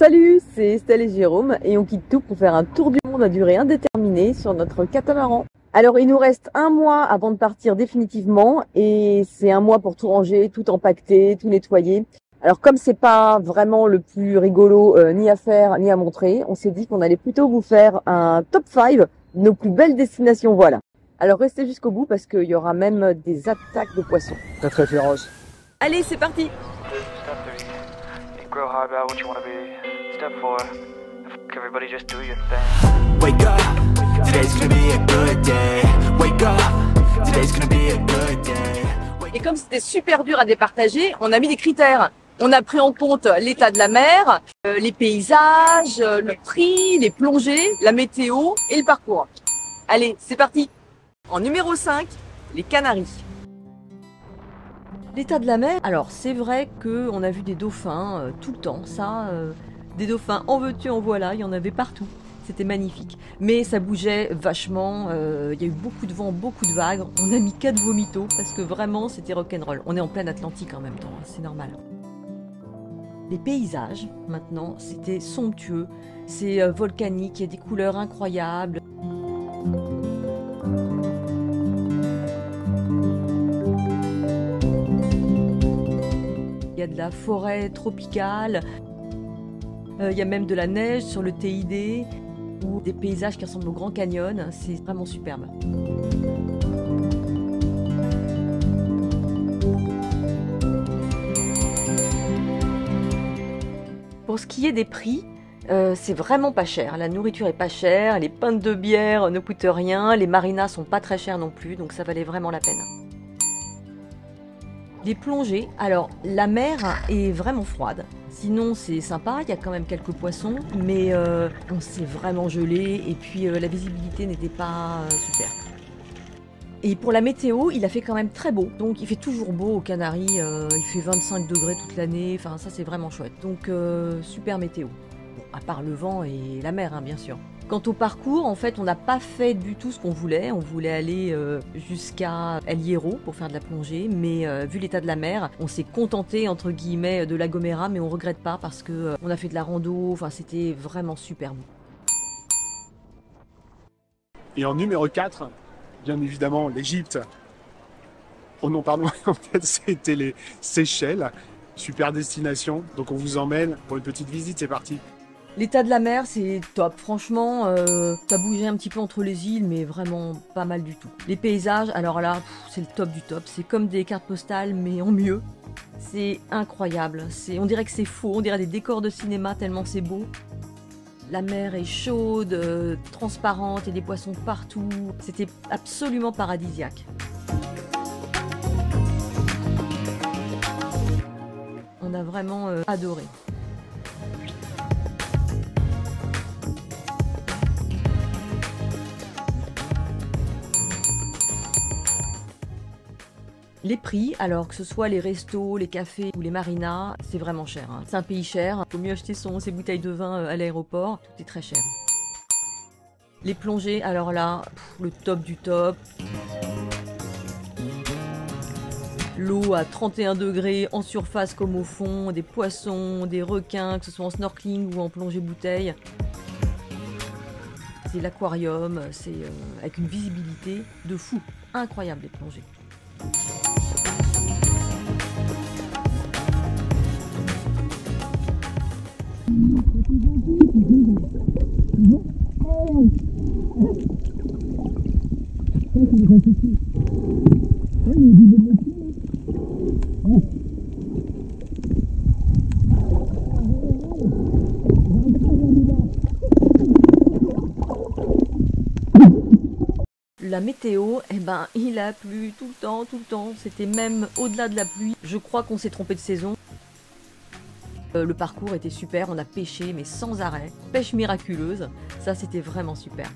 Salut, c'est Estelle et Jérôme et on quitte tout pour faire un tour du monde à durée indéterminée sur notre catamaran. Alors il nous reste un mois avant de partir définitivement et c'est un mois pour tout ranger, tout empaqueter, tout nettoyer. Alors comme c'est pas vraiment le plus rigolo ni à faire ni à montrer, on s'est dit qu'on allait plutôt vous faire un top 5 de nos plus belles destinations, voilà. Alors restez jusqu'au bout parce qu'il y aura même des attaques de poissons. Très très féroce. Allez, c'est parti! Grow hard about what you wanna be. Step 4, everybody just do your thing. Wake up, today's gonna be a good day. Wake up, today's gonna be a good day. Et comme c'était super dur à départager, on a mis des critères. On a pris en compte l'état de la mer, les paysages, le prix, les plongées, la météo et le parcours. Allez, c'est parti! En numéro 5, les Canaries. L'état de la mer, alors c'est vrai qu'on a vu des dauphins tout le temps, des dauphins en veux-tu en voilà, il y en avait partout, c'était magnifique. Mais ça bougeait vachement, il y a eu beaucoup de vent, beaucoup de vagues, on a mis 4 vomitos parce que vraiment c'était rock'n'roll. On est en plein Atlantique en même temps, c'est normal. Les paysages, maintenant, c'était somptueux, c'est volcanique, il y a des couleurs incroyables. Il y a de la forêt tropicale, il y a même de la neige sur le TID, ou des paysages qui ressemblent au Grand Canyon, c'est vraiment superbe. Pour ce qui est des prix, c'est vraiment pas cher, la nourriture est pas chère, les pintes de bière ne coûtent rien, les marinas sont pas très chers non plus, donc ça valait vraiment la peine. Les plongées, alors la mer est vraiment froide, sinon c'est sympa, il y a quand même quelques poissons, mais on s'est vraiment gelé et puis la visibilité n'était pas super. Et pour la météo, il a fait quand même très beau, donc il fait toujours beau aux Canaries, il fait 25 degrés toute l'année, enfin ça c'est vraiment chouette, donc super météo. Bon, à part le vent et la mer, hein, bien sûr. Quant au parcours, en fait, on n'a pas fait du tout ce qu'on voulait. On voulait aller jusqu'à El Hierro pour faire de la plongée, mais vu l'état de la mer, on s'est contenté, entre guillemets, de La Gomera, mais on regrette pas parce que on a fait de la rando, enfin, c'était vraiment super beau. Et en numéro 4, bien évidemment, l'Égypte. Oh non, pardon, en fait, c'était les Seychelles. Super destination. Donc on vous emmène pour une petite visite, c'est parti. L'état de la mer, c'est top. Franchement, ça bougeait un petit peu entre les îles, mais vraiment pas mal du tout. Les paysages, alors là, c'est le top du top. C'est comme des cartes postales, mais en mieux. C'est incroyable. On dirait que c'est faux. On dirait des décors de cinéma tellement c'est beau. La mer est chaude, transparente, il y a des poissons partout. C'était absolument paradisiaque. On a vraiment adoré. Les prix, alors que ce soit les restos, les cafés ou les marinas, c'est vraiment cher. Hein. C'est un pays cher, il faut mieux acheter ses bouteilles de vin à l'aéroport, tout est très cher. Les plongées, alors là, le top du top. L'eau à 31 degrés, en surface comme au fond, des poissons, des requins, que ce soit en snorkeling ou en plongée bouteille. C'est l'aquarium, c'est avec une visibilité de fou. Incroyable les plongées. La météo, eh ben, il a plu tout le temps. C'était même au-delà de la pluie. Je crois qu'on s'est trompé de saison. Le parcours était super, on a pêché, mais sans arrêt. Pêche miraculeuse, ça c'était vraiment super.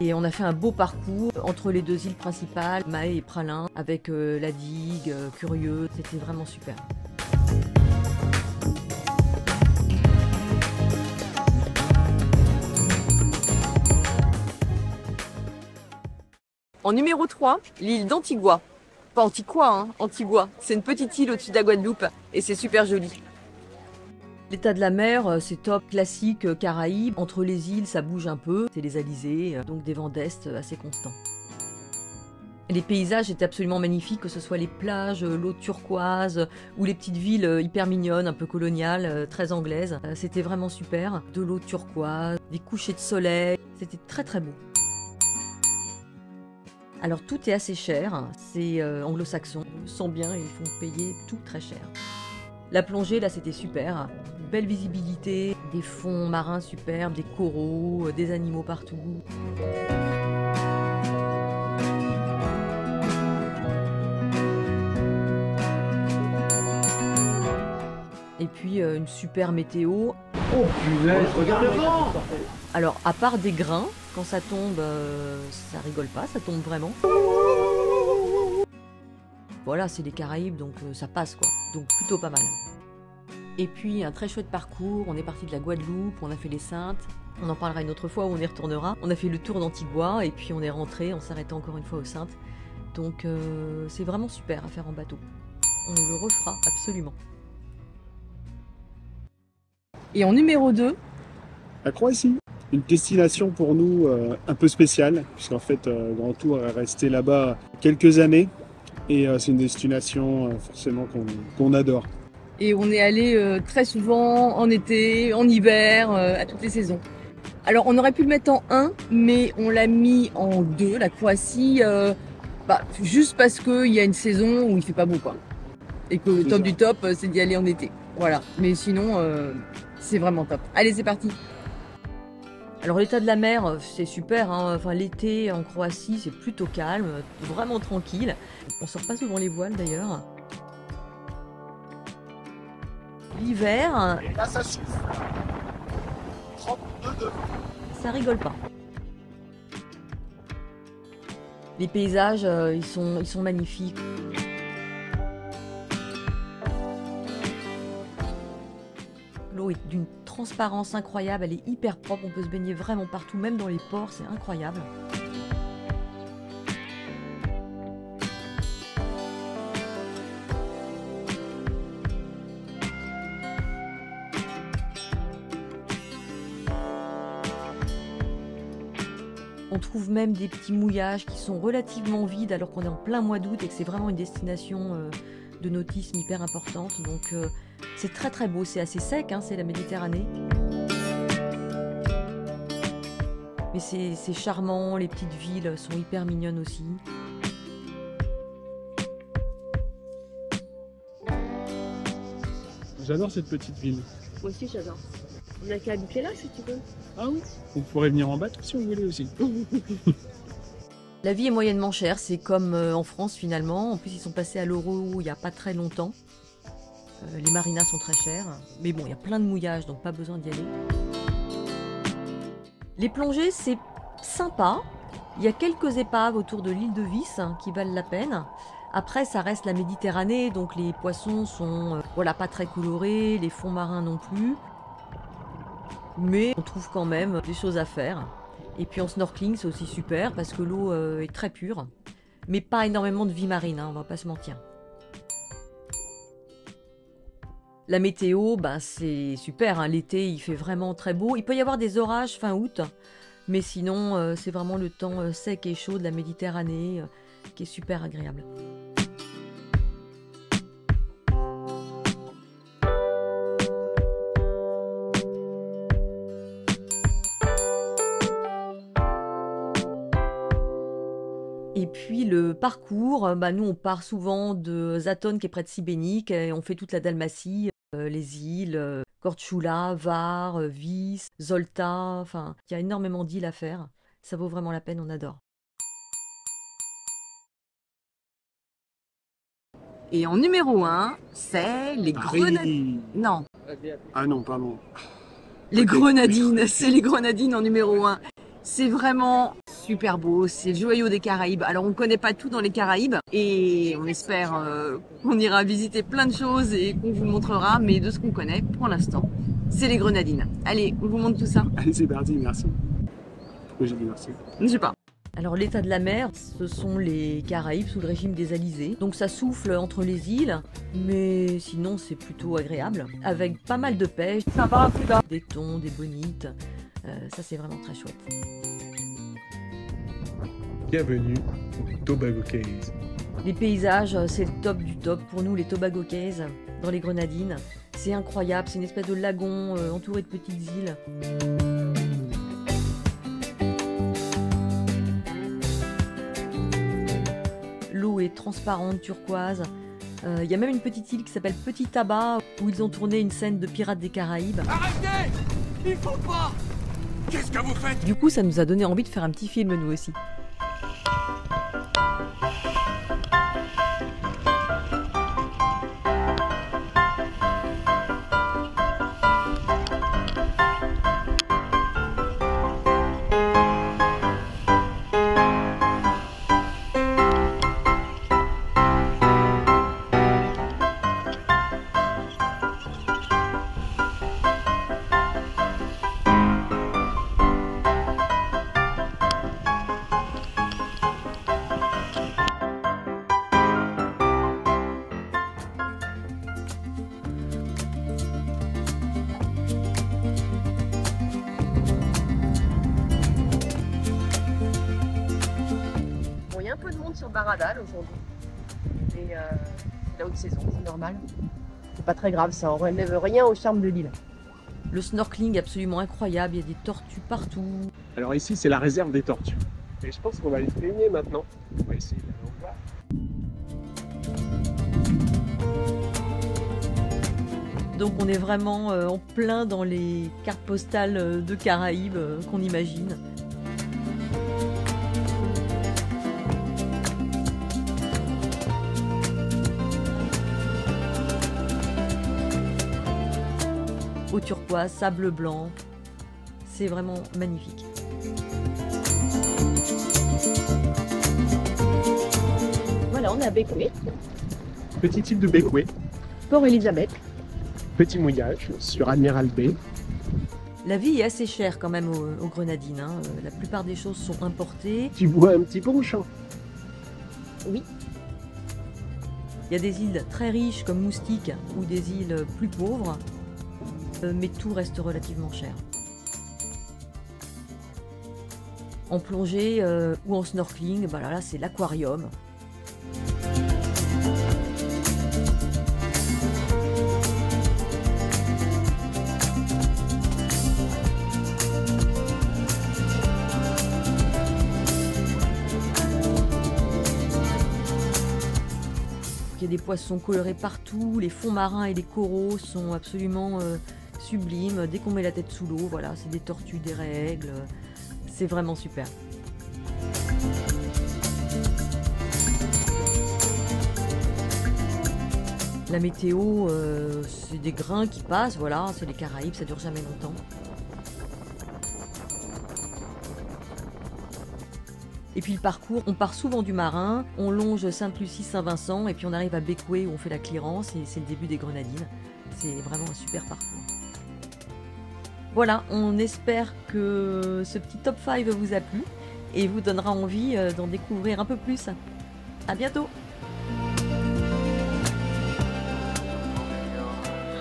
Et on a fait un beau parcours entre les deux îles principales, Mahé et Pralin, avec la digue, Curieux, c'était vraiment super. En numéro 3, l'île d'Antigua. Pas Antigua, hein, Antigua. C'est une petite île au-dessus de la Guadeloupe et c'est super joli. L'état de la mer, c'est top, classique Caraïbes. Entre les îles, ça bouge un peu. C'est les alizés, donc des vents d'est assez constants. Les paysages étaient absolument magnifiques, que ce soit les plages, l'eau turquoise ou les petites villes hyper mignonnes, un peu coloniales, très anglaises. C'était vraiment super. De l'eau turquoise, des couchers de soleil, c'était très très beau. Alors tout est assez cher, c'est anglo-saxon, on le sent bien, ils font payer tout très cher. La plongée là c'était super, belle visibilité, des fonds marins superbes, des coraux, des animaux partout. Et puis une super météo. Oh punaise, regarde le vent! Alors à part des grains, quand ça tombe, ça rigole pas, ça tombe vraiment. Voilà, c'est les Caraïbes, donc ça passe quoi. Donc plutôt pas mal. Et puis un très chouette parcours, on est parti de la Guadeloupe, on a fait les Saintes. On en parlera une autre fois où on y retournera. On a fait le tour d'Antigua et puis on est rentré en s'arrêtant encore une fois aux Saintes. Donc c'est vraiment super à faire en bateau. On le refera absolument. Et en numéro 2, La Croatie. Une destination pour nous un peu spéciale, puisqu'en fait Grand Tour est resté là-bas quelques années. Et c'est une destination forcément qu'on adore. et on est allé très souvent en été, en hiver, à toutes les saisons. Alors on aurait pu le mettre en 1, mais on l'a mis en 2, la Croatie, juste parce qu'il y a une saison où il fait pas beau quoi. Et que le top du top, c'est d'y aller en été. Voilà, mais sinon, c'est vraiment top. Allez, c'est parti. Alors l'état de la mer, c'est super, hein. Enfin, l'été en Croatie, c'est plutôt calme, vraiment tranquille. On sort pas souvent les voiles d'ailleurs. L'hiver, Là, ça souffle. 32 degrés. ça rigole pas. Les paysages, ils sont magnifiques. L'eau est d'une transparence incroyable, elle est hyper propre, on peut se baigner vraiment partout, même dans les ports, c'est incroyable. On trouve même des petits mouillages qui sont relativement vides alors qu'on est en plein mois d'août et que c'est vraiment une destination de nautisme hyper importante. Donc c'est très très beau, c'est assez sec, hein, c'est la Méditerranée. Mais c'est charmant, les petites villes sont hyper mignonnes aussi. J'adore cette petite ville. Moi aussi j'adore. On a qu'à habiter là si tu veux. Ah oui. Vous pourrez venir en bateau si vous voulez aussi. La vie est moyennement chère, c'est comme en France finalement. En plus ils sont passés à l'euro il n'y a pas très longtemps. Les marinas sont très chers. Mais bon, il y a plein de mouillages, donc pas besoin d'y aller. Les plongées, c'est sympa. Il y a quelques épaves autour de l'île de Vis qui valent la peine. Après, ça reste la Méditerranée, donc les poissons sont pas très colorés, les fonds marins non plus. Mais on trouve quand même des choses à faire. Et puis en snorkeling, c'est aussi super parce que l'eau est très pure. Mais pas énormément de vie marine, hein, on va pas se mentir. La météo, c'est super, hein. L'été il fait vraiment très beau. Il peut y avoir des orages fin août, mais sinon c'est vraiment le temps sec et chaud de la Méditerranée qui est super agréable. Et puis le parcours, nous on part souvent de Zaton qui est près de Šibenik et on fait toute la Dalmatie, les îles, Korčula, Hvar, Vis, Zolta, enfin il y a énormément d'îles à faire. Ça vaut vraiment la peine, on adore. Et en numéro 1, c'est les Grenadines. Non. Ah non, pardon. Les Grenadines, c'est les Grenadines en numéro 1. C'est vraiment super beau, c'est le joyau des Caraïbes. Alors on ne connaît pas tout dans les Caraïbes et on espère qu'on ira visiter plein de choses et qu'on vous montrera, mais de ce qu'on connaît pour l'instant, c'est les Grenadines. Allez, on vous montre tout ça. Allez, c'est parti, merci. Pourquoi j'ai dit merci? Je sais pas. Alors l'état de la mer, ce sont les Caraïbes sous le régime des alizés. Donc ça souffle entre les îles, mais sinon c'est plutôt agréable. Avec pas mal de pêche, des thons, des bonites. Ça c'est vraiment très chouette. Bienvenue au Tobago Cays. Les paysages, c'est le top du top. Pour nous, les Tobago Cays, dans les Grenadines, c'est incroyable. C'est une espèce de lagon entouré de petites îles. L'eau est transparente, turquoise. Il y a même une petite île qui s'appelle Petit Tabac, où ils ont tourné une scène de Pirates des Caraïbes. Arrêtez! Il faut pas! Qu'est-ce que vous faites? Du coup, ça nous a donné envie de faire un petit film, nous aussi. Bon, il y a un peu de monde sur Baradal aujourd'hui. Mais c'est la haute saison, c'est normal. C'est pas très grave, ça enlève rien au charme de l'île. Le snorkeling absolument incroyable, il y a des tortues partout. Alors ici, c'est la réserve des tortues. Et je pense qu'on va les filmer maintenant. On va essayer d'aller en voir. Donc on est vraiment en plein dans les cartes postales de Caraïbes qu'on imagine. Eau turquoise, sable blanc, c'est vraiment magnifique. Voilà, on est à Bécoué, Petite île de Bécoué, Port Elizabeth. petit mouillage sur Admiral Bay. La vie est assez chère quand même aux Grenadines. Hein. La plupart des choses sont importées. Tu bois un petit punch, hein? Oui, Il y a des îles très riches comme Moustique ou des îles plus pauvres, mais tout reste relativement cher. En plongée ou en snorkeling, bah là c'est l'aquarium. Il y a des poissons colorés partout, les fonds marins et les coraux sont absolument sublimes. Dès qu'on met la tête sous l'eau, voilà, c'est des tortues, des règles, c'est vraiment super. La météo, c'est des grains qui passent, voilà, c'est les Caraïbes, ça dure jamais longtemps. Et puis le parcours, on part souvent du Marin, on longe Sainte-Lucie, Saint-Vincent, et puis on arrive à Bécoué où on fait la clearance, et c'est le début des Grenadines. C'est vraiment un super parcours. Voilà, on espère que ce petit top 5 vous a plu, et vous donnera envie d'en découvrir un peu plus. À bientôt!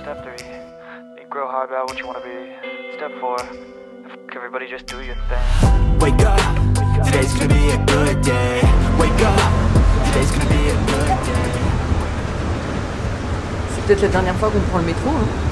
Step 3, think real hard about what you want to be. Step 4, everybody just do your thing. Wake up, today's gonna be a good day. Wake up, today's gonna be a good day. C'est peut-être la dernière fois qu'on prend le métro, hein.